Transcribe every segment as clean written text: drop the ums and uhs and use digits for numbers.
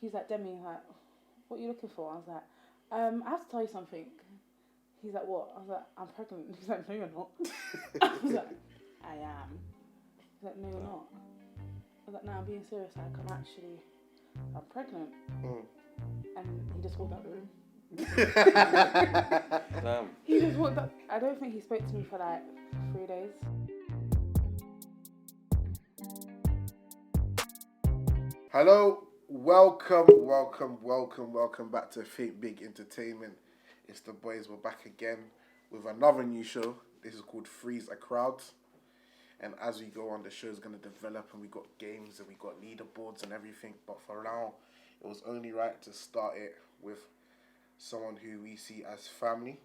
He's like, Demi, like, what are you looking for? I was like, I have to tell you something. He's like, what? I was like, I'm pregnant. He's like, no, you're not. I was like, I am. He's like, no, you're not. I was like, no, I'm being serious. Like, I'm pregnant. And he just walked out the room. Damn. He just walked out. I don't think he spoke to me for like 3 days. Hello, welcome back to Think Big Entertainment. It's the boys, we're back again with another new show. This is called Freeze a Crowd. And as we go on, the show is going to develop and we got games and we got leaderboards and everything. But for now, it was only right to start it with someone who we see as family.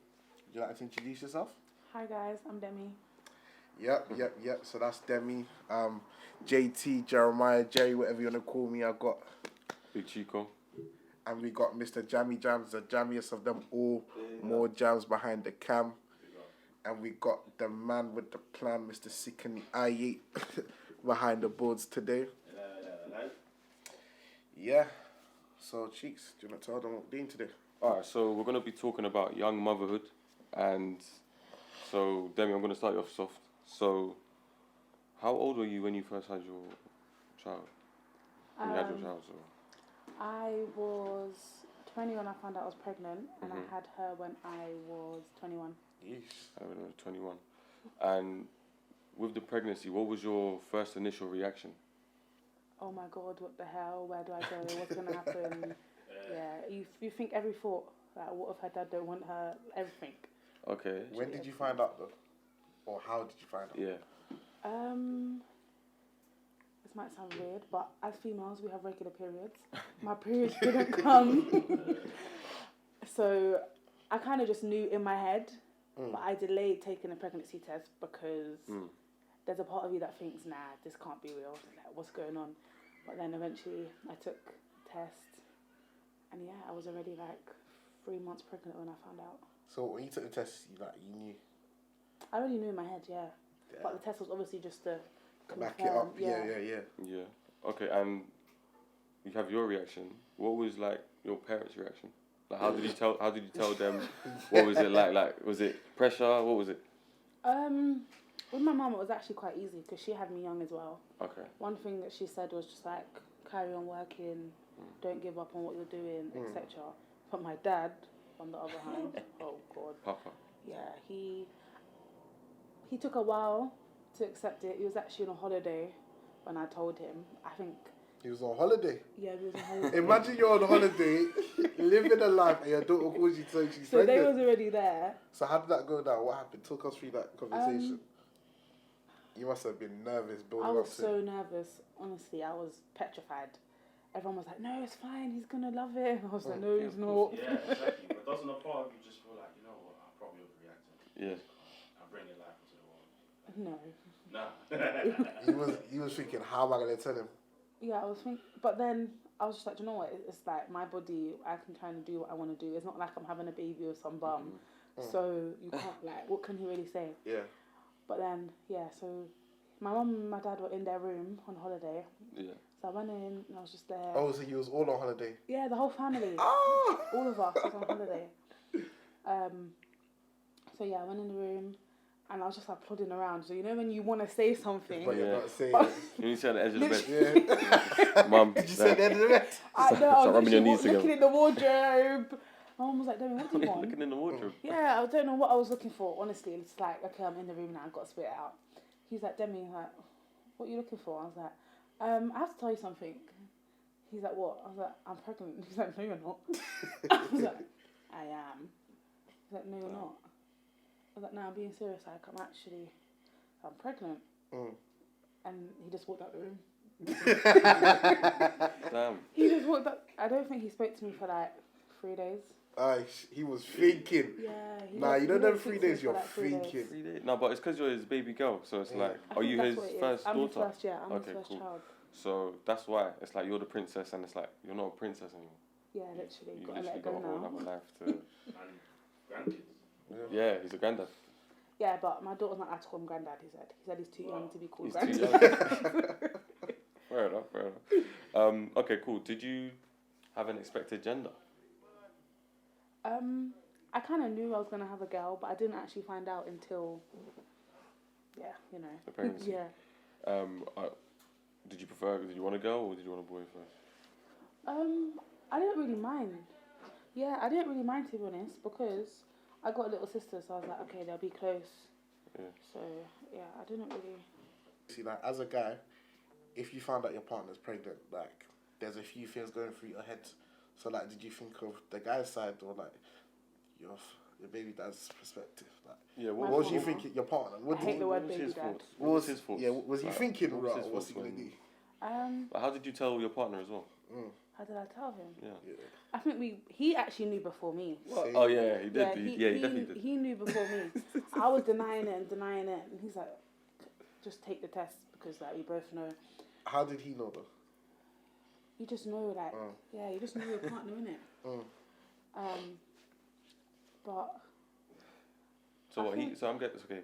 Would you like to introduce yourself? Hi guys, I'm Demi. Yep. So that's Demi, JT, Jeremiah, Jerry, whatever you want to call me. I got Big Chico. And we got Mr. Jammy Jams, the jammiest of them all. More jams behind the cam. And we got the man with the plan, Mr. Sikani Aye, behind the boards today. Hello. Yeah. So, Cheeks, do you want to tell them what we're doing today? Alright, so we're going to be talking about young motherhood. And so, Demi, I'm going to start you off soft. So, how old were you when you first had your child? When you had your child, so. I was 20 when I found out I was pregnant, and I had her when I was 21. Yeesh. I was 21. And with the pregnancy, what was your first initial reaction? Oh my God, what the hell? Where do I go? What's going to happen? Yeah, you think every thought, like, what if her dad don't want her? Everything. Okay. When did you find out, though? Or how did you find out? Yeah. This might sound weird, but as females, we have regular periods. My periods didn't come. So I kind of just knew in my head, but I delayed taking a pregnancy test because there's a part of you that thinks, nah, this can't be real. Like, what's going on? But then eventually I took the test, and yeah, I was already like 3 months pregnant when I found out. So when you took the test, you knew? I already knew in my head, yeah. But the test was obviously just to confirm. Back it up, yeah. Yeah. Okay, and you have your reaction. What was like your parents' reaction? Like, how did you tell them? What was it like? Like, was it pressure? What was it? With my mum, it was actually quite easy because she had me young as well. Okay. One thing that she said was just like, carry on working, don't give up on what you're doing, etc. But my dad, on the other hand, oh God. Papa. Yeah, he took a while to accept it. He was actually on a holiday when I told him. I think... He was on holiday? Yeah, he was on holiday. Imagine you're on holiday, living a life, and your daughter calls you saying she's pregnant. So they was already there. So how did that go down? What happened? Talk us through that conversation. You must have been nervous building up to it. I was so nervous. Honestly, I was petrified. Everyone was like, no, it's fine. He's going to love it. I was like, no, he's not. Yeah, exactly. But doesn't a part of you just feel like, you know what, I'm probably overreacting? Yeah. I'm bringing life into the world. No. Nah. He was thinking, how am I going to tell him? Yeah, I was thinking, but then I was just like, you know what? It's like my body. I can try and do what I want to do. It's not like I'm having a baby with some bum, so you can't like. What can he really say? Yeah. But then, yeah. So my mum and my dad were in their room on holiday. Yeah. So I went in and I was just there. Oh, so you was all on holiday? Yeah, the whole family. Oh! All of us was on holiday. So yeah, I went in the room. And I was just like plodding around. So you know when you want to say something, But you're not saying it. You sit on the edge of the bed. Yeah. Mum. Did you say the end of the bed? I know. Start I was rubbing your knees looking together. in the wardrobe. My mum was like, Demi, what do you want? Looking in the wardrobe. Yeah, I don't know what I was looking for. Honestly, it's like, okay, I'm in the room now. I've got to spit it out. He's like, Demi, like, what are you looking for? I was like, I have to tell you something. He's like, what? I was like, I'm pregnant. He's like, no, you're not. I was like, I am. He's like, no, you're not. I was like, no, I'm being serious. Like, I'm pregnant. And he just walked out the room. Damn. He just walked out. I don't think he spoke to me for like 3 days. He was thinking. Yeah. Nah, you know them 3 days you're like 3 days. thinking. 3 days? No, but it's because you're his baby girl. So it's like, I are think you that's his what it is. first I'm daughter? his first, yeah. I'm Okay, his first cool. child. So that's why it's like you're the princess, and it's like you're not a princess anymore. Yeah, literally. You Gotta let literally it go got a whole now. other life to. And grandkids. Yeah, he's a granddad. Yeah, but my daughter's not allowed to call him granddad, he said. He said he's too young to be called He's too granddad. young. Fair enough. Okay, cool. Did you have an expected gender? I kind of knew I was gonna have a girl, but I didn't actually find out until, yeah, you know. The pregnancy. Yeah. Did you want a girl or did you want a boy first? I didn't really mind. Yeah, I didn't really mind, to be honest, because I got a little sister, so I was like, okay, they'll be close. Yeah. So yeah, I didn't really. See, like, as a guy, if you found out your partner's pregnant, like, there's a few things going through your head. So, like, did you think of the guy's side or, like, your baby dad's perspective? Like, Yeah, what My was you partner. thinking? Your partner? I hate the word was baby his dad. thoughts? What was his thoughts? Yeah, was he Like, thinking, what was right, his or what's he thoughts going to do? Like, how did you tell your partner as well? How did I tell him? Yeah. I think he actually knew before me. Same. Oh yeah, he did. Yeah, he he definitely did. He knew before me. I was denying it, and he's like, just take the test because like we both know. How did he know, though? You just know, like, yeah, you just know your partner, innit? But. So I what think- So I'm getting okay.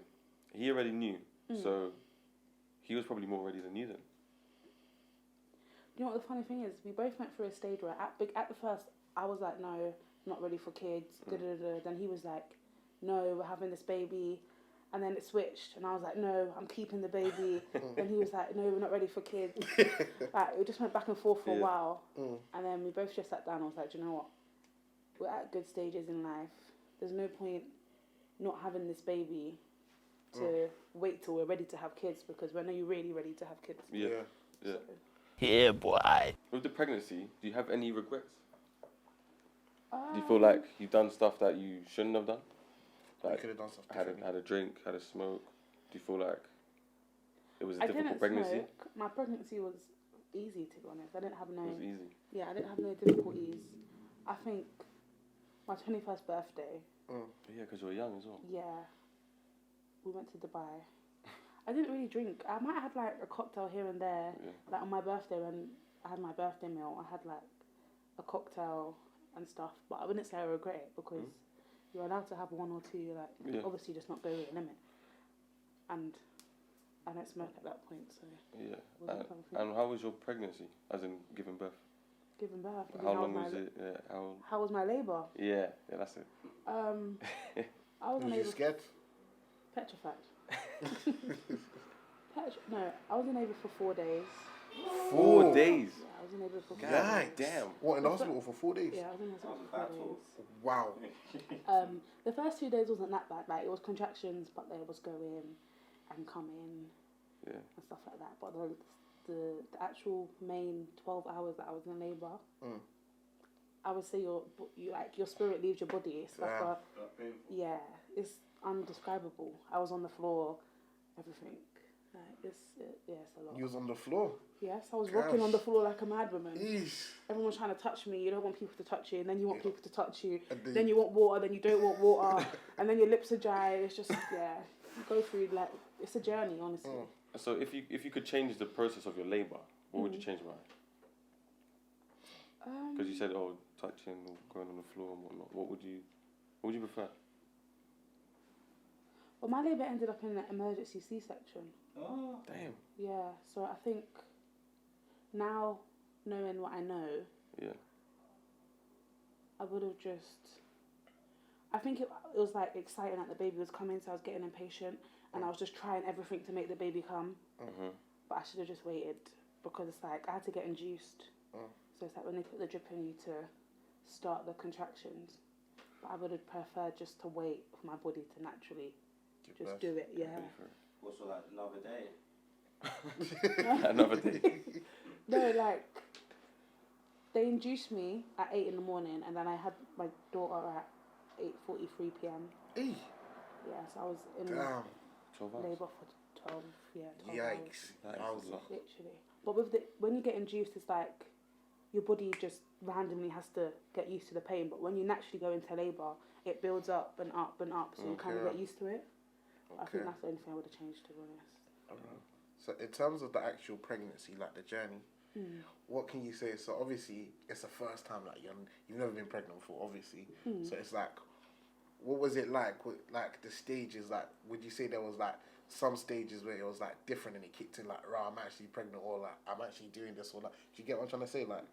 He already knew, so he was probably more ready than you then. You know what the funny thing is? We both went through a stage where at the first I was like, no, not ready for kids. Then he was like, no, we're having this baby. And then it switched, and I was like, no, I'm keeping the baby. Then he was like, no, we're not ready for kids. Like, it just went back and forth for a while. And then we both just sat down and was like, do you know what? We're at good stages in life. There's no point not having this baby to wait till we're ready to have kids, because when are you really ready to have kids? Yeah. So, Yeah, boy. With the pregnancy, do you have any regrets? Do you feel like you've done stuff that you shouldn't have done? You Like could have done stuff had differently. a drink, had a smoke. Do you feel like it was a I difficult didn't pregnancy? smoke. My pregnancy was easy, to be honest. I didn't have It no. was easy. Yeah, I didn't have no difficulties. I think my 21st birthday. Yeah, because you were young as well. Yeah, we went to Dubai. I didn't really drink. I might have had like a cocktail here and there. Yeah. Like on my birthday, when I had my birthday meal, I had like a cocktail and stuff. But I wouldn't say I regret it, because you're allowed to have one or two. Like obviously, just not go over the limit. And I don't smoke at that point, so. Yeah. Wasn't something. And how was your pregnancy, as in giving birth? Giving birth. How long was it? Yeah. How was my labour? Yeah, that's it. I was Was in you labour. scared? Petrified. No, I was in labour for 4 days. 4 days. Yeah, I was in labour for 4 God days. damn. What, in the hospital for 4 days? Yeah, I was in hospital for 4 days. Wow. The first 2 days wasn't that bad. Like, it was contractions, but they was going and coming Yeah. and stuff like that. But the actual main 12 hours that I was in labour, I would say your spirit leaves your body. It's like Yeah. it's undescribable. I was on the floor, everything. Like, it's a lot. You was on the floor. Yes, I was rocking on the floor like a mad woman. Eesh. Everyone's trying to touch me. You don't want people to touch you, and then you want people to touch you. And Then you want water, then you don't want water, and then your lips are dry. It's just you go through like it's a journey, honestly. So if you could change the process of your labour, what would you change about it? Because you said, touching or going on the floor and whatnot. What would you prefer? Well, my labour ended up in an emergency C-section. Oh. Damn. Yeah, so I think now, knowing what I know, Yeah. I would have just. I think it was like exciting that the baby was coming, so I was getting impatient, and I was just trying everything to make the baby come. But I should have just waited, because it's like I had to get induced. So it's like when they put the drip in you to start the contractions. But I would have preferred just to wait for my body to naturally just do it. Yeah. Also, like another day. Another day. No, like they induced me at 8 in the morning, and then I had my daughter at 8:43 p.m. Eey. Yeah, so I was in Damn. 12 hours. labour for 12 hours. Yikes. That I is was a lot. Literally. But when you get induced, it's like your body just randomly has to get used to the pain. But when you naturally go into labour, it builds up and up and up, so you kind of Okay. get used to it. I think Okay. that's the only thing I would have changed, to be honest. So in terms of the actual pregnancy, like the journey, what can you say? So obviously it's the first time, like you've never been pregnant before, obviously. So it's like, what was it like? Like the stages, like would you say there was like some stages where it was like different and it kicked in, like, right, I'm actually pregnant, or like I'm actually doing this, or like, do you get what I'm trying to say? Like,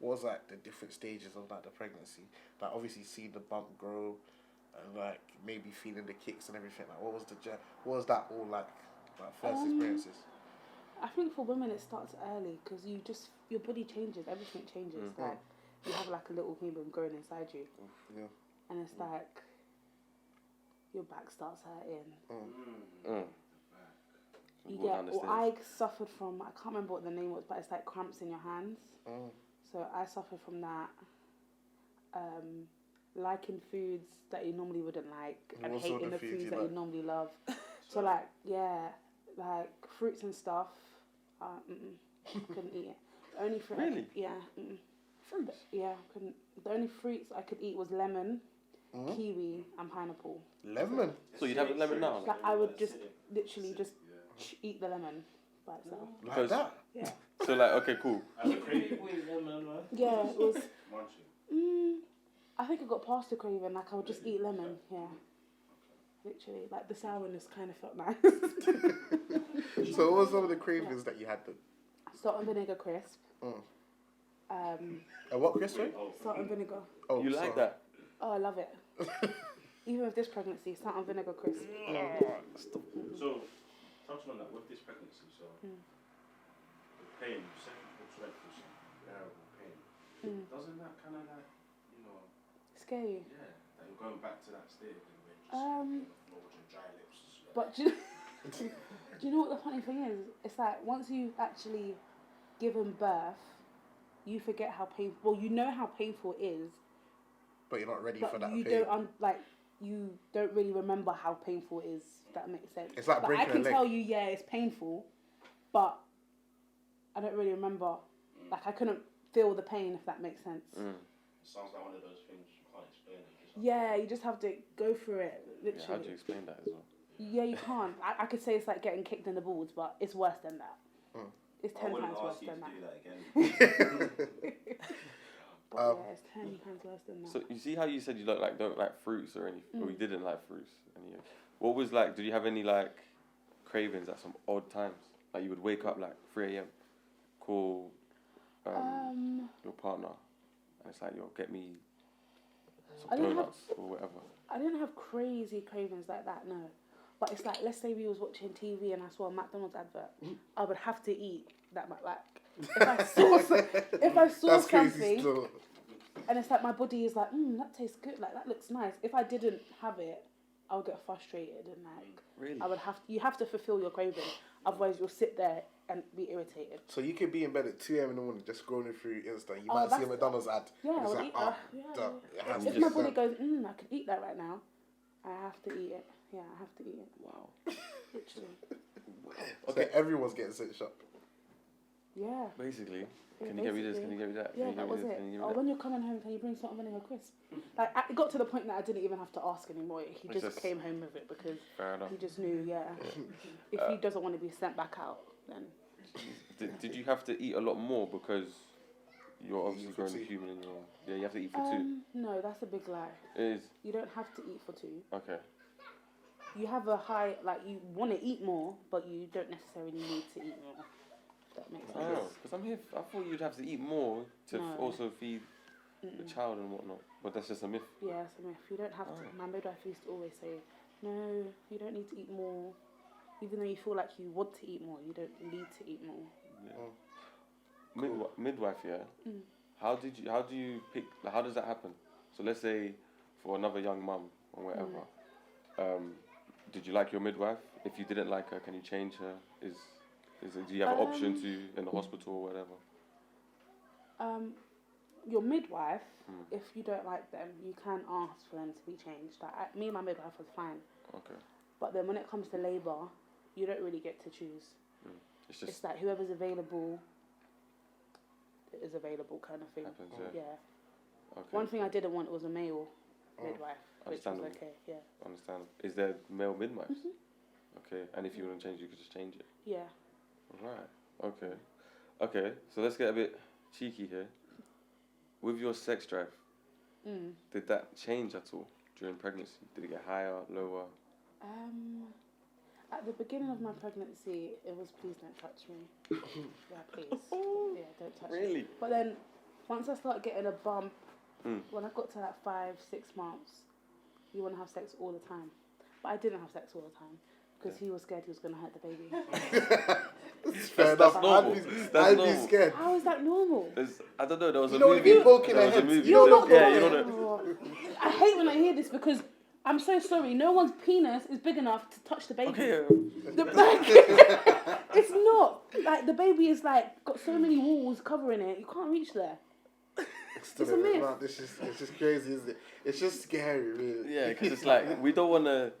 what was like the different stages of like the pregnancy? Like obviously seeing the bump grow, and like maybe feeling the kicks and everything. Like what was that all like first experiences? I think for women it starts early because your body changes, everything changes. Like you have like a little human growing inside you, and it's like your back starts hurting. You get, or I suffered from, I can't remember what the name was, but it's like cramps in your hands. So I suffered from that. Liking foods that you normally wouldn't like, and hating the foods that you normally love. So like, yeah, like fruits and stuff, couldn't eat it. The only fruit Really? fruits? Yeah, couldn't. The only fruits I could eat was lemon, kiwi, and pineapple. Lemon? So you'd have a lemon now? Like I would just literally just eat the lemon by itself. Like that? Yeah. So like, okay, cool. Yeah, it was. I think I got past the craving. Like I would just eat lemon. Yeah. Literally, like the sourness kind of felt nice. So what were some of the cravings that you had then? Salt and vinegar crisp. And what crisp? Sorry? Salt and vinegar. Oh, You like that? Oh, I love it. Even with this pregnancy, salt and vinegar crisp. So, touching on that, with this pregnancy, so the pain, sexual dreadful, bearable pain, doesn't that kind of like, Scare you? yeah, that you're going back to that state of where you're just on the floor with your dry lips. But do you know what the funny thing is? It's like once you've actually given birth, you forget how painful. Well, you know how painful it is, but you're not ready but for that you pain. you don't really remember how painful it is. If that makes sense. It's like breaking a leg. I can tell you, yeah, it's painful, but I don't really remember. Like I couldn't feel the pain, if that makes sense. It sounds like one of those things you can't explain it. Yeah, you just have to go through it. Literally. Yeah, how do you explain that as well? Yeah, you can't. I could say it's like getting kicked in the balls, but it's worse than that. It's 10 times worse than that. But yeah, it's 10 times worse than that. So you see how you said you don't like fruits or anything, or you didn't like fruits. What was like? Did you have any like cravings at some odd times? Like you would wake up like 3 a.m, call your partner, and it's like, yo, get me some donuts or whatever. I didn't have crazy cravings like that, no. But it's like, let's say we was watching TV and I saw a McDonald's advert, I would have to eat that. Like, if I saw That's something, crazy still. and it's like my body is like, that tastes good, like that looks nice. If I didn't have it, I would get frustrated and like, really? you have to fulfill your craving, otherwise you'll sit there and be irritated. So you could be in bed at 2 a.m. in the morning just scrolling through Insta. You might see a McDonald's ad. Yeah, and it's I would like, eat oh, that. If my body goes, I could eat that right now, I have to eat it. Yeah, I have to eat it. Wow. Literally. Okay, everyone's getting sent shop. Yeah. Basically, Yeah, can you get me this? Can you get me that? Yeah, Can you that get was me this? it. Can you get me Oh, that? when you're coming home, can you bring salt and vinegar crisp? Like, it got to the point that I didn't even have to ask anymore. He just came home with it because Fair enough. he just knew, if he doesn't want to be sent back out, then... Did you have to eat a lot more because you're obviously growing a human in your... Yeah, you have to eat for two? No, that's a big lie. It is? You don't have to eat for two. Okay. You have a high... Like, you want to eat more, but you don't necessarily need to eat more. If that makes sense. Oh, because I'm here... I thought you'd have to eat more to also feed the child and whatnot. But that's just a myth. Yeah, it's a myth. You don't have to... My midwife used to always say, no, you don't need to eat more. Even though you feel like you want to eat more, you don't need to eat more. Yeah. Midwife, yeah. How do you pick? Like, how does that happen? So let's say for another young mum or whatever, did you like your midwife? If you didn't like her, can you change her? Do you have an option to in the hospital or whatever? Your midwife, if you don't like them, you can ask for them to be changed. Like me and my midwife was fine. Okay. But then when it comes to labour, you don't really get to choose. It's like whoever's available is available kind of thing. Happens, yeah. Okay. One thing I didn't want was a male midwife, which was okay. Yeah. Understand. Is there male midwives? Okay. And if you want to change, you could just change it. Yeah. Right. Okay. Okay. So let's get a bit cheeky here. With your sex drive, did that change at all during pregnancy? Did it get higher, lower? At the beginning of my pregnancy, it was please don't touch me. Yeah, please. Yeah, don't touch me. Really? But then, once I started getting a bump, Mm. when I got to like 5-6 months, you want to have sex all the time. But I didn't have sex all the time because he was scared he was going to hurt the baby. Fair That's enough. normal. That's I'd normal. be scared. How is that normal? I don't know. There was You a don't want to movie. be poking There their was a heads. movie. You don't You're not Yeah, the you know one. that. I hate when I hear this because I'm so sorry. No one's penis is big enough to touch the baby. Okay. It's not. Like, the baby is like got so many walls covering it. You can't reach there. It's a myth. It's just crazy, isn't it? It's just scary, really. Yeah, because it's like we don't know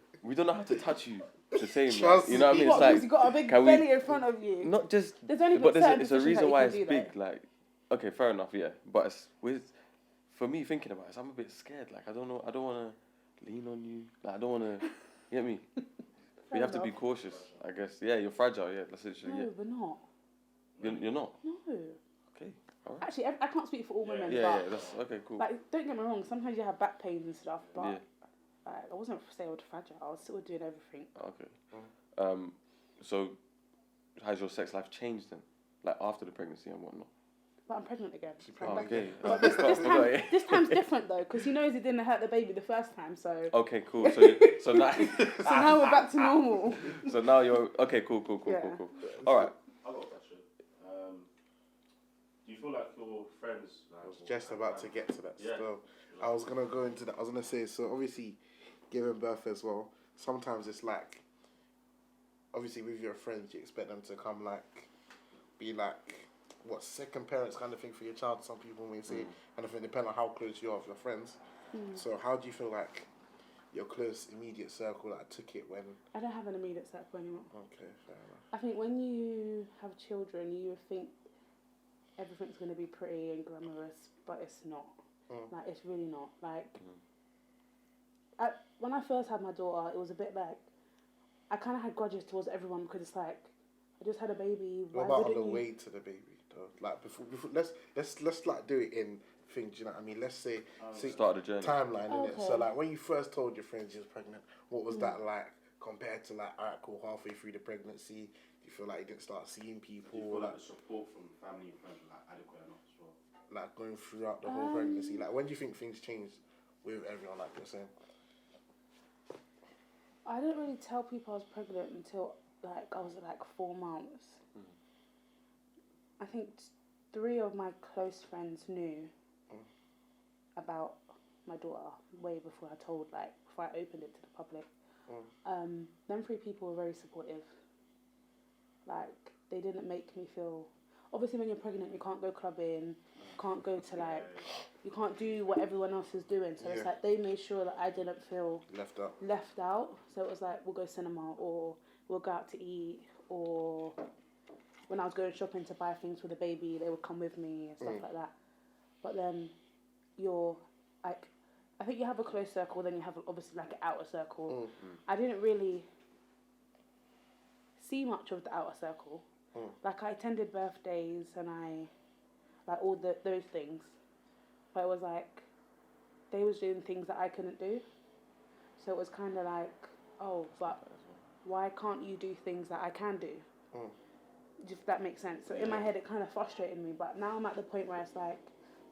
how to touch you the same. Trust Like, you know what I mean? What, It's like because you got a big can belly we, in front of you? not just, There's only but certain it's a positions reason that why you it's can do big. that. Like, okay, fair enough, yeah. But it's for me thinking about it, I'm a bit scared. Like, I don't know. I don't want to lean on you. Like, I don't want to. You get me? We have to be enough. cautious, I guess. Yeah, you're fragile. Yeah, that's literally No, it. we're not. You're not. No. Okay. All right. Actually, I can't speak for all women, Yeah, but that's okay. Cool. like, don't get me wrong. Sometimes you have back pains and stuff, but Yeah. like, I wasn't saying I was fragile. I was still doing everything. Okay. So, has your sex life changed then? Like after the pregnancy and whatnot? But I'm pregnant again. Oh, okay. But this time's different though, because he knows he didn't hurt the baby the first time, so. Okay, cool. So now. So now we're back to normal. So now you're okay. Cool. Yeah. All right. I've got a question. Do you feel like your friends? Like, I was just about to get to that. Yeah. So I was gonna go into that. I was gonna say, so obviously, giving birth as well. Sometimes it's like, obviously with your friends, you expect them to come be like, what, second parents kind of thing for your child. Some people may say, kind of thing, depending on how close you are with your friends. So how do you feel like your close immediate circle took it when? I don't have an immediate circle anymore. Okay, fair enough. I think when you have children, you think everything's going to be pretty and glamorous, but it's not. Like, it's really not. Like, when I first had my daughter, it was a bit like, I kind of had grudges towards everyone because it's like, I just had a baby. What about on the way to the baby, though? Like, before let's like do it in things. You know what I mean? Let's say Start the journey. timeline, innit? Okay. So like, when you first told your friends you was pregnant, what was that like compared to like, alright, cool, halfway through the pregnancy? Do you feel like you didn't start seeing people? Do you feel like the support from family and friends was adequate enough as well? Like going throughout the whole pregnancy, like when do you think things changed with everyone? Like you're saying. I didn't really tell people I was pregnant until like I was like 4 months. I think 3 of my close friends knew about my daughter way before before I opened it to the public. Them 3 people were very supportive. Like, they didn't make me feel. Obviously, when you're pregnant, you can't go clubbing, can't go to you can't do what everyone else is doing. So it's like they made sure that I didn't feel left out. So it was like, we'll go cinema, or we'll go out to eat, or when I was going shopping to buy things for the baby, they would come with me and stuff like that. But then you're like, I think you have a close circle, then you have obviously like an outer circle. I didn't really see much of the outer circle. Like, I attended birthdays and I like all those things, but it was like they was doing things that I couldn't do. So it was kind of like, oh, but why can't you do things that I can do? If that makes sense. So in my head, it kind of frustrated me. But now I'm at the point where it's like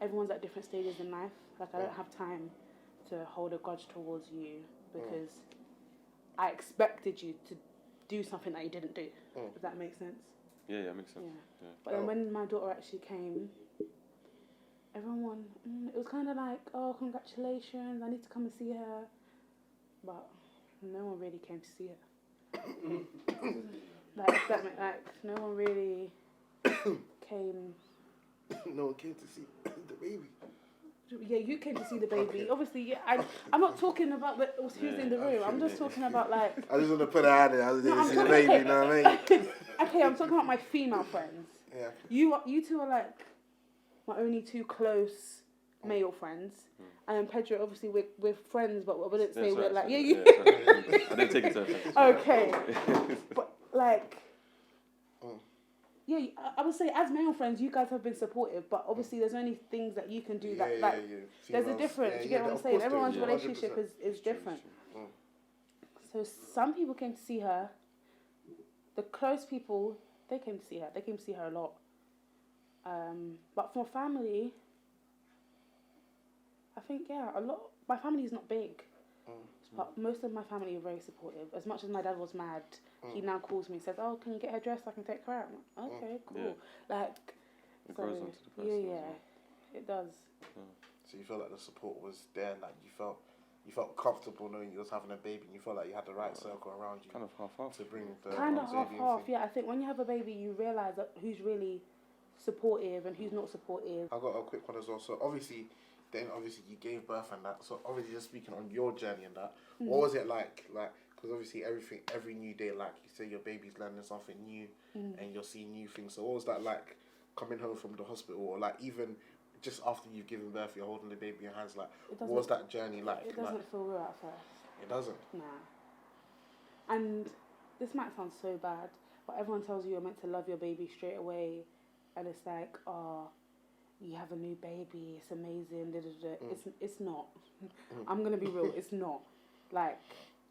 everyone's at different stages in life. Like, I don't have time to hold a grudge towards you because I expected you to do something that you didn't do. If that makes sense. Yeah, makes sense. Yeah. But then when my daughter actually came, everyone, it was kind of like, oh, congratulations, I need to come and see her. But no one really came to see her. No one really came. No one came to see the baby. Yeah, you came to see the baby. Okay. Obviously, yeah, I'm not talking about who's in the room. I'm just talking about like. I just want to put it out there. I was there to see the baby. You know what I mean? Okay, I'm talking about my female friends. Yeah. You two are like my only 2 close male friends, and then Pedro. Obviously, we're friends, but I wouldn't say we're like I didn't take it to offense. Okay, but like. Yeah, I would say as male friends, you guys have been supportive, but obviously there's only things that you can do there's a difference. You get what I'm saying? Everyone's relationship is different. So some people came to see her. The close people, they came to see her. They came to see her a lot. But for family, think, yeah, a lot. My family is not big, but most of my family are very supportive. As much as my dad was mad, he now calls me and says, "Oh, can you get her dressed? I can take her out." I'm like, okay, cool. Like, It so, grows onto the person. yeah, as well. it does. So you feel like the support was there, like you felt comfortable knowing you was having a baby, and you felt like you had the right circle around you Kind of half-half. to bring the Kind of baby half. thing. Yeah, I think when you have a baby, you realise that who's really supportive and who's not supportive. I got a quick one as well. So obviously you gave birth and that. So obviously just speaking on your journey and that, what was it like? Like, because obviously every new day, like you say, your baby's learning something new, and you're seeing new things. So what was that like coming home from the hospital, or like even just after you've given birth, you're holding the baby in your hands? Like, what was that journey like? It doesn't feel real at first. It doesn't. Nah. And this might sound so bad, but everyone tells you you're meant to love your baby straight away, and it's like, oh, you have a new baby, it's amazing. It's not. I'm gonna be real. It's not. Like,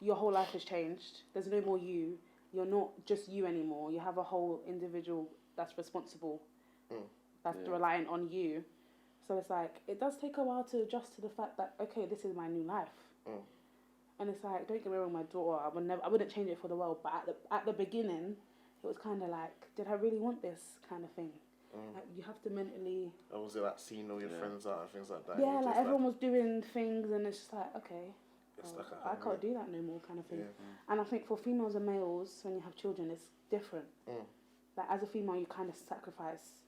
your whole life has changed. There's no more you. You're not just you anymore. You have a whole individual that's responsible, that's reliant on you. So it's like, it does take a while to adjust to the fact that, okay, this is my new life. And it's like, don't get me wrong, my daughter, I wouldn't change it for the world. But at the beginning, it was kind of like, did I really want this kind of thing? Like, you have to mentally. Or was it like seeing all your friends out and things like that? Yeah, like everyone was doing things, and it's just like, okay, I like can't do that no more, kind of thing. Yeah. And I think for females and males, when you have children, it's different. Like, as a female, you kind of sacrifice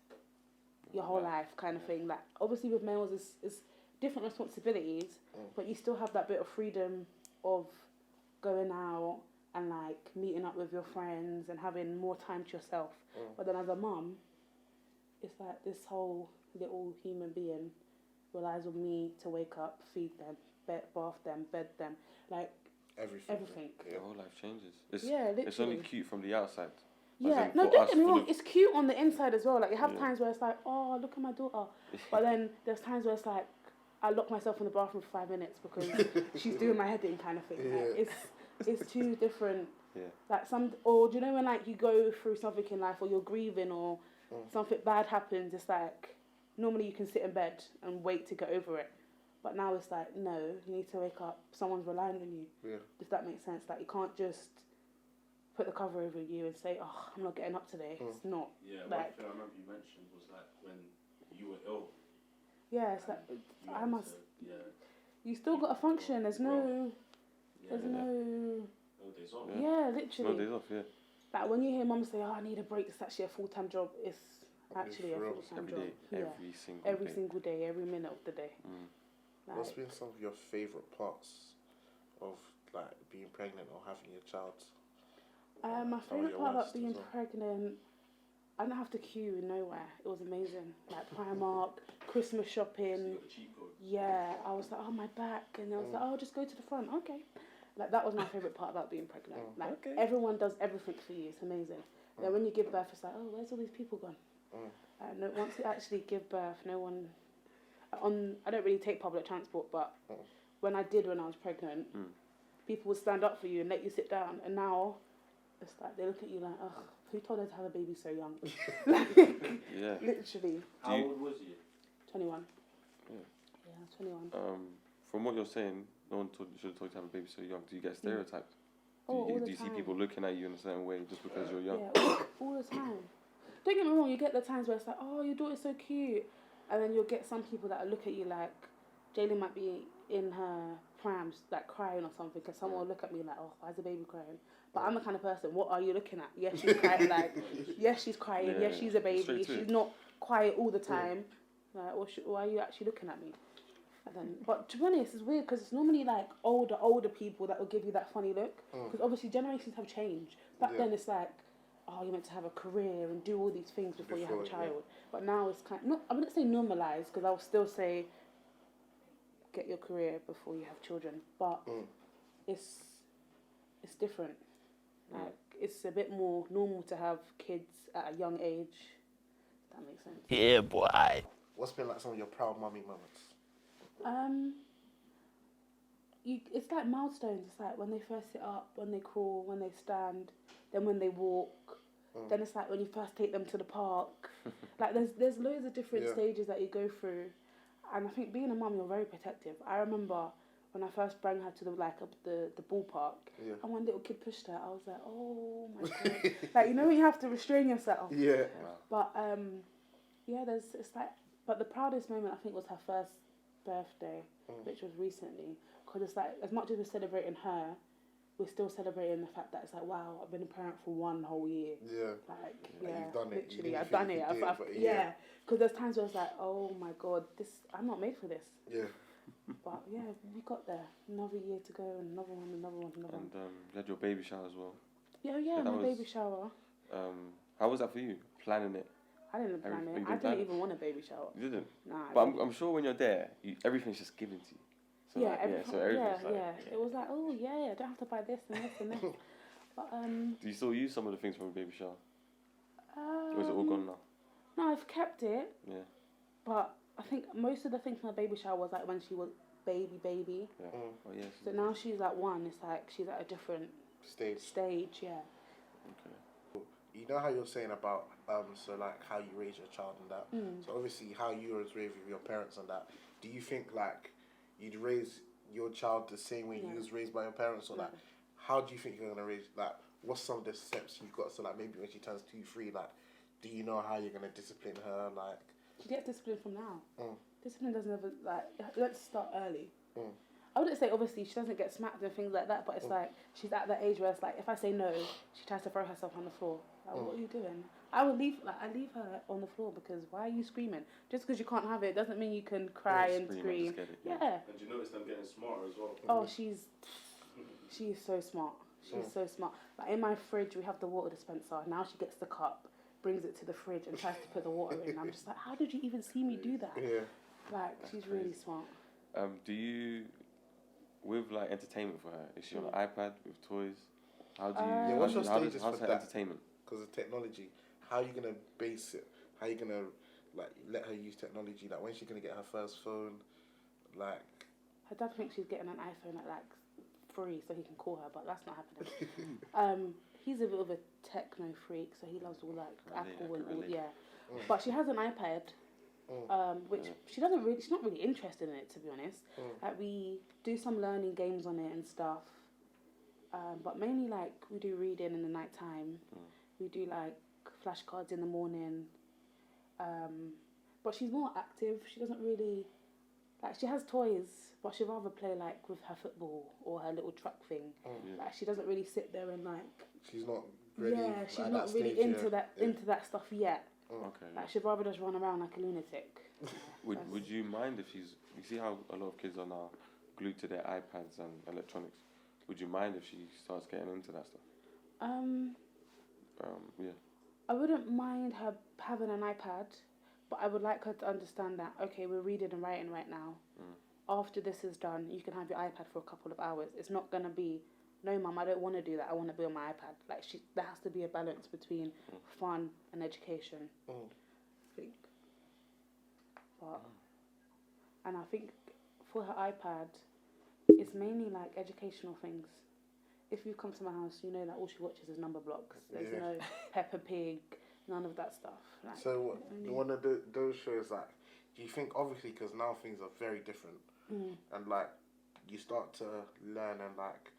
your whole life, kind of thing. Like, obviously with males, it's different responsibilities, but you still have that bit of freedom of going out and like meeting up with your friends and having more time to yourself. But then as a mum, it's like this whole little human being relies on me to wake up, feed them, bath them, bed them, like everything. Yeah. Your whole life changes. It's literally. It's only cute from the outside. Yeah, no, don't get me wrong, it's cute on the inside as well. Like, you have times where it's like, oh, look at my daughter. But then there's times where it's like, I lock myself in the bathroom for 5 minutes because she's doing my head in, kind of thing. Like, it's two different. Like, or do you know when like you go through something in life, or you're grieving, or something bad happens, it's like, normally you can sit in bed and wait to get over it. But now it's like, no, you need to wake up. Someone's relying on you. Yeah. If that makes sense. Like, you can't just put the cover over you and say, oh, I'm not getting up today. It's not. Yeah, like, one thing I remember you mentioned was like when you were ill. Yeah, it's like, I must. You still got to function. There's no. There's no. No days off. Yeah, literally. No days off, yeah. Like, when you hear mum say, oh, I need a break, it's actually a full-time job. It's actually a full-time job. Every single day, every minute of the day. Like, what's been some of your favourite parts of like being pregnant or having your child? My favourite part about being pregnant, I didn't have to queue nowhere. It was amazing. Like Primark, Christmas shopping. Yeah, I was like, oh, my back. And I was like, oh, just go to the front. Okay. Like, that was my favourite part about being pregnant. Like, everyone does everything for you. It's amazing. Then when you give birth, it's like, oh, where's all these people gone? No, once you actually give birth, no one... I don't really take public transport, but when I was pregnant, people would stand up for you and let you sit down. And now, it's like, they look at you like, ugh, who told her to have a baby so young? Like, literally. How old was you? 21. Yeah. Yeah, I was 21. From what you're saying, no one should have told you to have a baby so young. Do you get stereotyped? Do you see people looking at you in a certain way just because you're young? Yeah, all the time. Don't get me wrong, you get the times where it's like, oh, your daughter's so cute. And then you'll get some people that look at you like, Jaylen might be in her prams, like crying or something, because someone will look at me like, oh, why is the baby crying? But I'm the kind of person, what are you looking at? Yes, she's crying, like, yes, she's crying, yes, she's a baby, she's not quiet all the time. Like, why are you actually looking at me? And then, but to be honest, it's weird, because it's normally like older people that will give you that funny look, because obviously generations have changed. Back then it's like, oh, you're meant to have a career and do all these things before you have a child. But now it's kind of, I wouldn't say normalised, because I'll still say get your career before you have children. But it's different. Like, it's a bit more normal to have kids at a young age. If that makes sense. Yeah, boy. What's been like some of your proud mummy moments? It's like milestones. It's like when they first sit up, when they crawl, when they stand, then when they walk. Then it's like when you first take them to the park. Like, there's loads of different stages that you go through. And I think being a mum, you're very protective. I remember when I first brought her to the ballpark, Yeah. and one little kid pushed her. I was like, oh my god! Like, you know when you have to restrain yourself. Yeah. But yeah, but the proudest moment I think was her first birthday, which was recently, because it's like as much as we're celebrating her, we're still celebrating the fact that it's like, wow, I've been a parent for 1 whole year. Yeah. Like, Like, yeah, you've done it. literally, You I've didn't done think it. you could do it, but Yeah, because there's times where it's like, oh my god, I'm not made for this. Yeah. But yeah, we got there. Another year to go, and another one. And you had your baby shower as well. Yeah, my baby shower. How was that for you? Planning it? I didn't plan You it. didn't I plan didn't it? even want a baby shower. You didn't? Nah. But I'm sure when you're there, everything's just given to you. So Yeah, like, everything, so everything's like, yeah. It was like, oh yeah, I don't have to buy this and this and this. But Do you still use some of the things from the baby shower? Or is it all gone now? No, I've kept it. Yeah. But I think most of the things from the baby shower was like when she was baby. Yeah. Oh yes. So now she's like 1. It's like she's at a different stage. Yeah. Okay. You know how you're saying about so like how you raise your child and that. So obviously how you was raised with your parents and that. Do you think like you'd raise your child the same way you was raised by your parents, or like how do you think you're gonna raise, like what's some of the steps you've got, so like maybe when she turns 2, 3, like do you know how you're gonna discipline her, like? She gets discipline from now. Discipline doesn't ever let's start early. I wouldn't say obviously she doesn't get smacked and things like that, but it's like she's at that age where it's like if I say no, she tries to throw herself on the floor. Like, what are you doing? I leave her on the floor because why are you screaming? Just because you can't have it doesn't mean you can cry and scream. Yeah. And you notice them getting smarter as well. Oh, she's so smart. She's so smart. Like in my fridge, we have the water dispenser. Now she gets the cup, brings it to the fridge, and tries to put the water in. I'm just like, how did you even see me do that? Yeah. Like, she's really smart. Do you, with like entertainment for her, is she on an iPad with toys? How do you? Yeah, what's your stages how's for her that? entertainment? Because of technology, how are you gonna base it? How are you gonna like let her use technology? Like when's she gonna get her first phone? Like Her dad thinks she's getting an iPhone at like 3 so he can call her, but that's not happening. He's a bit of a techno freak, so he loves all like Apple and all, yeah. But she has an iPad, which she's not really interested in it, to be honest. Like we do some learning games on it and stuff, but mainly like we do reading in the night time. We do like flashcards in the morning. But she's more active. She doesn't really like. She has toys, but she'd rather play like with her football or her little truck thing. Like she doesn't really sit there and like. she's not ready. Yeah, she's at not that really stage, into that stuff yet. Okay. Like she'd rather just run around like a lunatic. Would you mind if she's? You see how a lot of kids are now glued to their iPads and electronics. Would you mind if she starts getting into that stuff? Yeah. I wouldn't mind her having an iPad, but I would like her to understand that, okay, we're reading and writing right now. After this is done, you can have your iPad for a couple of hours. It's not going to be, no, Mum, I don't want to do that. I want to be on my iPad. Like, there has to be a balance between fun and education, I think. But, and I think for her iPad, it's mainly like educational things. If you come to my house, you know that all she watches is Number Blocks. There's no Peppa Pig, none of that stuff. Like, so one of those shows, like, do you think, obviously, because now things are very different, and like you start to learn, and like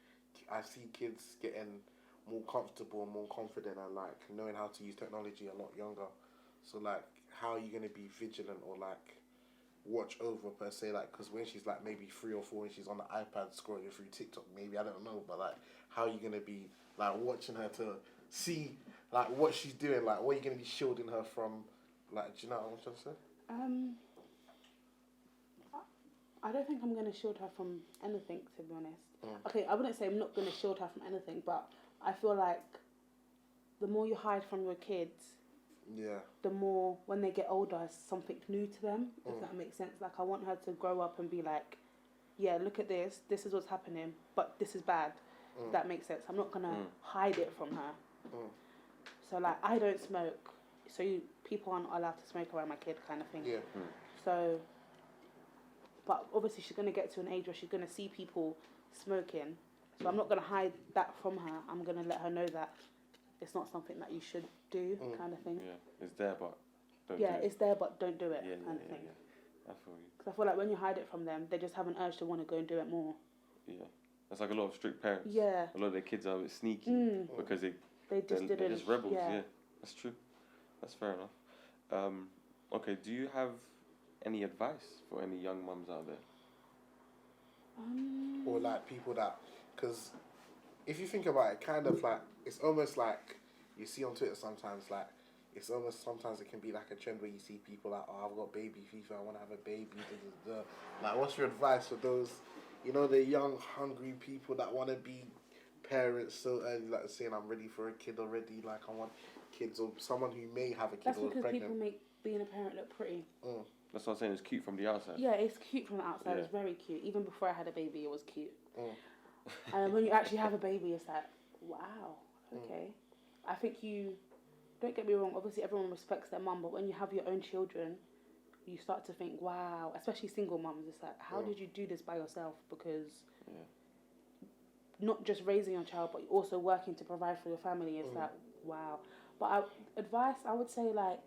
I see kids getting more comfortable and more confident and like knowing how to use technology a lot younger. So like, how are you gonna be vigilant or like watch over per se, like, because when she's like maybe 3 or 4 and she's on the iPad scrolling through TikTok, maybe, I don't know, but like how are you gonna be like watching her to see like what she's doing, like what are you gonna be shielding her from, like, do you know what I'm trying to say? I don't think I'm going to shield her from anything, to be honest. Okay, I wouldn't say I'm not going to shield her from anything, but I feel like the more you hide from your kids, the more when they get older, it's something new to them, if that makes sense. Like, I want her to grow up and be like, yeah, look at this is what's happening, but this is bad. If that makes sense. I'm not going to hide it from her. So, like, I don't smoke, so people aren't allowed to smoke around my kid, kind of thing. So, but obviously she's going to get to an age where she's going to see people smoking, so I'm not going to hide that from her. I'm going to let her know that it's not something that you should do, kind of thing. Yeah, it's there, but don't do it. It's there, but don't do it, kind of thing. I feel you. Because I feel like when you hide it from them, they just have an urge to want to go and do it more. Yeah. That's like a lot of strict parents. Yeah. A lot of their kids are a bit sneaky because they're just rebels. Yeah. That's true. That's fair enough. Okay. Do you have any advice for any young mums out there? Or like people that, because if you think about it, kind of like, it's almost like you see on Twitter sometimes, like, it's almost sometimes it can be like a trend where you see people like, oh, I've got baby fever, I want to have a baby. Da, da, da. Like, what's your advice for those, you know, the young, hungry people that want to be parents so early, like saying, I'm ready for a kid already, like, I want kids, or someone who may have a kid That's or is because pregnant. people make being a parent look pretty. That's what I'm saying. It's cute from the outside. Yeah, it's cute from the outside. Yeah. It's very cute. Even before I had a baby, it was cute. And when you actually have a baby, it's like, wow, okay. I think don't get me wrong, obviously everyone respects their mum, but when you have your own children, you start to think, wow, especially single mums, it's like, how did you do this by yourself? Because not just raising your child, but also working to provide for your family, it's like, wow. But advice, I would say, like,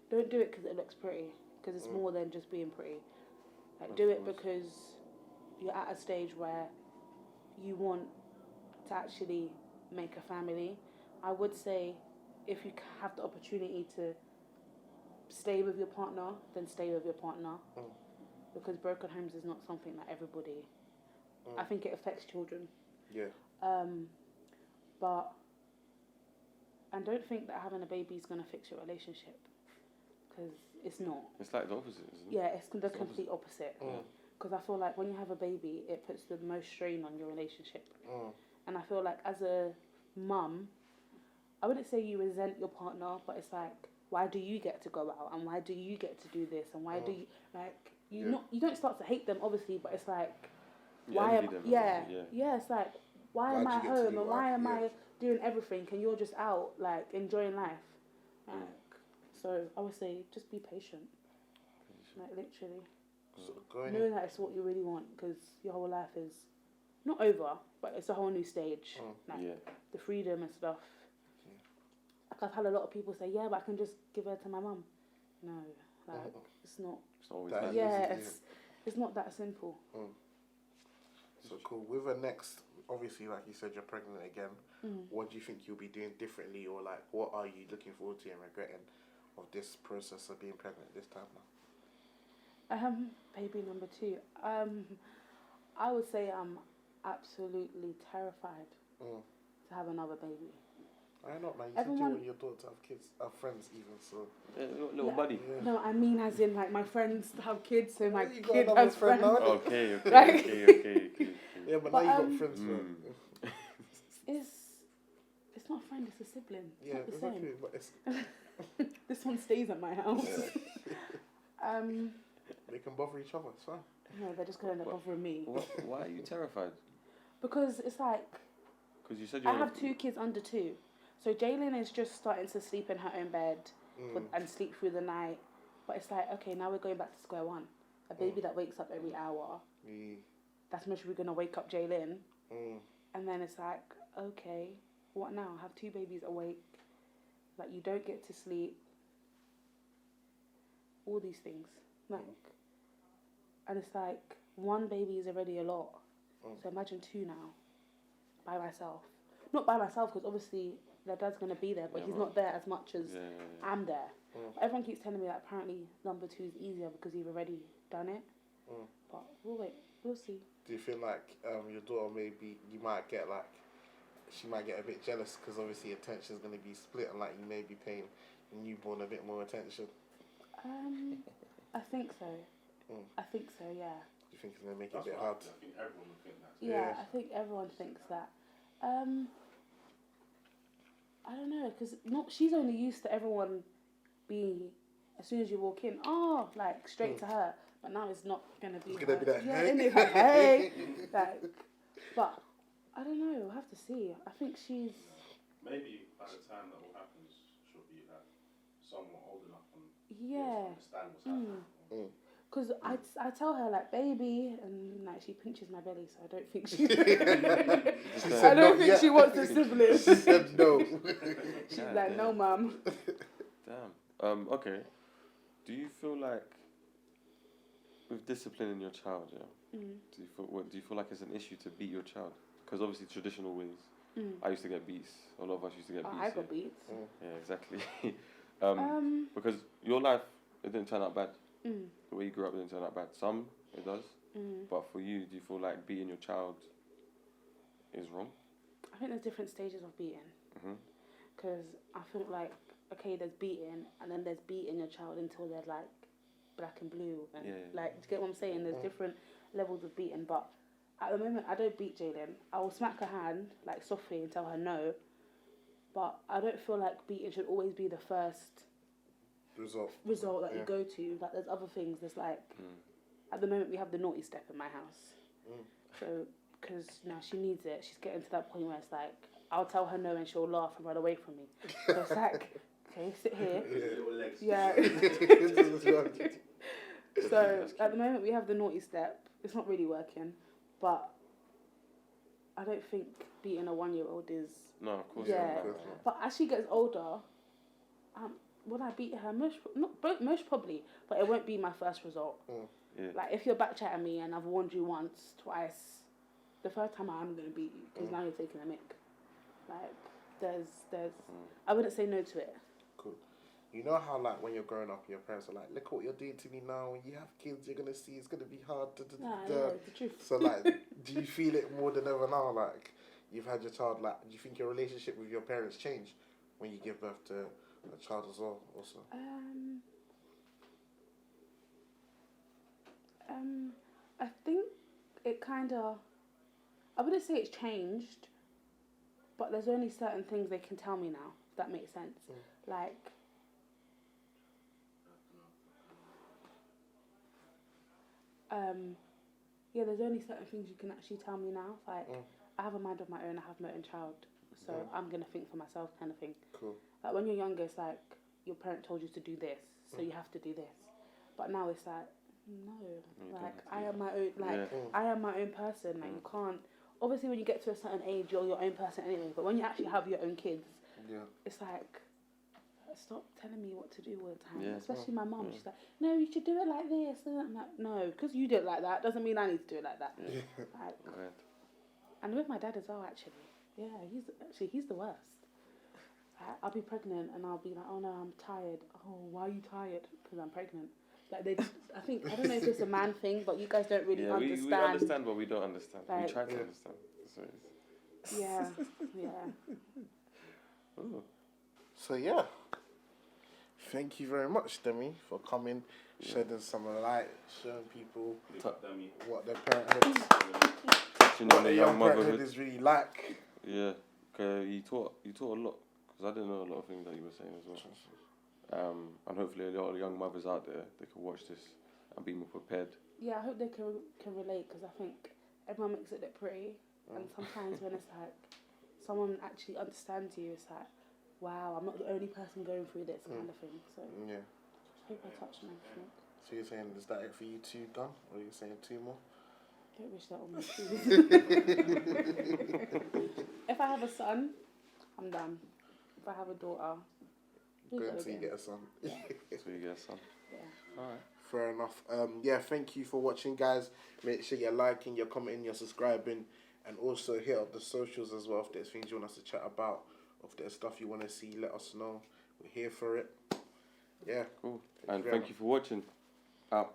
don't do it because it looks pretty, because it's more than just being pretty. Like, do it because you're at a stage where you want to actually make a family. I would say if you have the opportunity to stay with your partner, then stay with your partner. Because broken homes is not something that everybody... I think it affects children. Yeah. But... And don't think that having a baby is going to fix your relationship. Because it's not. It's like the opposite, isn't it? Yeah, it's the complete opposite. Because I feel like when you have a baby, it puts the most strain on your relationship. And I feel like as a mum, I wouldn't say you resent your partner, but it's like, why do you get to go out? And why do you get to do this? And why do you, like, you don't start to hate them, obviously, but it's like, why am, it's like, why am I at home? And why am I doing everything? And you're just out, like, enjoying life. Like, so I would say, just be patient. Like, literally. So knowing that it's what you really want, because your whole life is not over, but it's a whole new stage. Like, the freedom and stuff. Like, I've had a lot of people say, yeah, but I can just give her to my mum. No, like, it's not. It's always that. It's not that simple. So cool. With the next, obviously, like you said, you're pregnant again. What do you think you'll be doing differently, or like, what are you looking forward to and regretting of this process of being pregnant this time now? Baby number 2. I would say I'm absolutely terrified to have another baby. I know, man. You said you want your daughter to have kids, have friends even, so... little buddy. Yeah. No, I mean as in, like, my friends have kids, so my you kid got has friend friends. now. Okay. Like- Yeah, but now you got friends, man. It's not a friend, it's a sibling. It's Yeah, not the exactly. same. But it's... This one stays at my house. They can bother each other, it's fine. No, they're just going to end up bothering me. Why are you terrified? Because it's like... Because you said I have 2 kids under 2. So Jaylin is just starting to sleep in her own bed and sleep through the night. But it's like, okay, now we're going back to square one. A baby that wakes up every hour. That's much we're going to wake up Jaylin. And then it's like, okay, what now? Have 2 babies awake. Like, you don't get to sleep. All these things. Like, and it's like, 1 baby is already a lot. So imagine 2 now. By myself. Not by myself, because obviously their dad's going to be there, but he's not there as much as I'm there. Everyone keeps telling me that apparently number 2 is easier because you've already done it. But we'll wait. We'll see. Do you feel like your daughter you might get like, she might get a bit jealous because obviously attention is going to be split and like you may be paying the newborn a bit more attention? I think so. I think so, yeah. Do you think it's going to make it a bit hard? I think everyone would think that. Yeah, I think everyone thinks that. I don't know, because she's only used to everyone being, as soon as you walk in, like, straight to her. But now it's not going to be It's going to be that, yeah, innit? Like, hey! Like, but, I don't know, we'll have to see. I think she's... Maybe by the time that all happens, she'll be like, somewhat old enough and understand what's happening. Because I tell her, like, baby, and like she pinches my belly, so I don't think she... I don't think she wants a sibling. She said no. She's like, no, mum. Damn. Okay. Do you feel like with disciplining your child, yeah. Do you feel like it's an issue to beat your child? Because obviously traditional ways. I used to get beats. A lot of us used to get beats. I got beats. Yeah, exactly. Because your life, it didn't turn out bad. The way you grew up didn't turn out bad. Some it does, but for you, do you feel like beating your child is wrong? I think there's different stages of beating. Because I feel like, okay, there's beating, and then there's beating your child until they're like black and blue, and like, do you get what I'm saying? There's different levels of beating, but at the moment, I don't beat Jayden. I will smack her hand like softly and tell her no, but I don't feel like beating should always be the first result that you go to. Like, there's other things. There's like, at the moment we have the naughty step in my house, so because now she needs it. She's getting to that point where it's like, I'll tell her no and she'll laugh and run away from me. So it's like, okay, sit here. Little legs. Yeah. So at the moment we have the naughty step. It's not really working, but I don't think beating a 1-year-old is. No, of course Yeah, not. but as she gets older, will I beat her? Most probably, but it won't be my first result. Yeah. Like, if you're back chatting me and I've warned you once, twice, the third time I'm gonna beat you because now you're taking a mick. Like, there's, I wouldn't say no to it. Cool. You know how, like, when you're growing up, your parents are like, look what you're doing to me now. When you have kids, you're going to see it's going to be hard. Yeah, it's the truth. So, like, do you feel it more than ever now? Like, you've had your child, like, do you think your relationship with your parents changed when you give birth to a child as well, also? I think it kind of, I wouldn't say it's changed, but there's only certain things they can tell me now, if that makes sense. Like, yeah, there's only certain things you can actually tell me now. Like, I have a mind of my own, I have my own child, so I'm going to think for myself, kind of thing. Cool. Like, when you're younger, it's like, your parent told you to do this, so you have to do this. But now it's like, no, like, I am my own, like, I am my own person. Like, you can't, obviously when you get to a certain age, you're your own person anyway, but when you actually have your own kids, it's like, stop telling me what to do all the time. Especially my mum, she's like, no, you should do it like this. And I'm like, no, because you do it like that doesn't mean I need to do it like that. Like, and with my dad as well, actually. Yeah, he's the worst. I'll be pregnant and I'll be like, oh no, I'm tired. Oh, why are you tired? Because I'm pregnant. Like, I don't know if it's a man thing, but you guys don't really understand. We understand, but we don't understand. Like, we try to understand. So yeah. Ooh. So, yeah. Thank you very much, Demi, for coming, shedding some light, showing people what their parenthood, what their young parenthood is really like. Yeah, you taught a lot, because I didn't know a lot of things that you were saying as well. And hopefully a lot of young mothers out there, they can watch this and be more prepared. Yeah, I hope they can relate, because I think everyone makes it look pretty, and sometimes when it's like someone actually understands you, it's like, wow, I'm not the only person going through this kind of thing. So yeah, I hope I touched on everything. So you're saying, is that it for you two done, or are you saying 2 more? Don't wish that on my shoes. If I have a son, I'm done. If I have a daughter, Go until you get a son. Yeah. So you get a son. Yeah. Alright. Fair enough. Yeah, thank you for watching, guys. Make sure you're liking, you're commenting, you're subscribing, and also hit up the socials as well. If there's things you want us to chat about, or if there's stuff you want to see, let us know. We're here for it. Yeah. Cool. And thank you for watching. Out.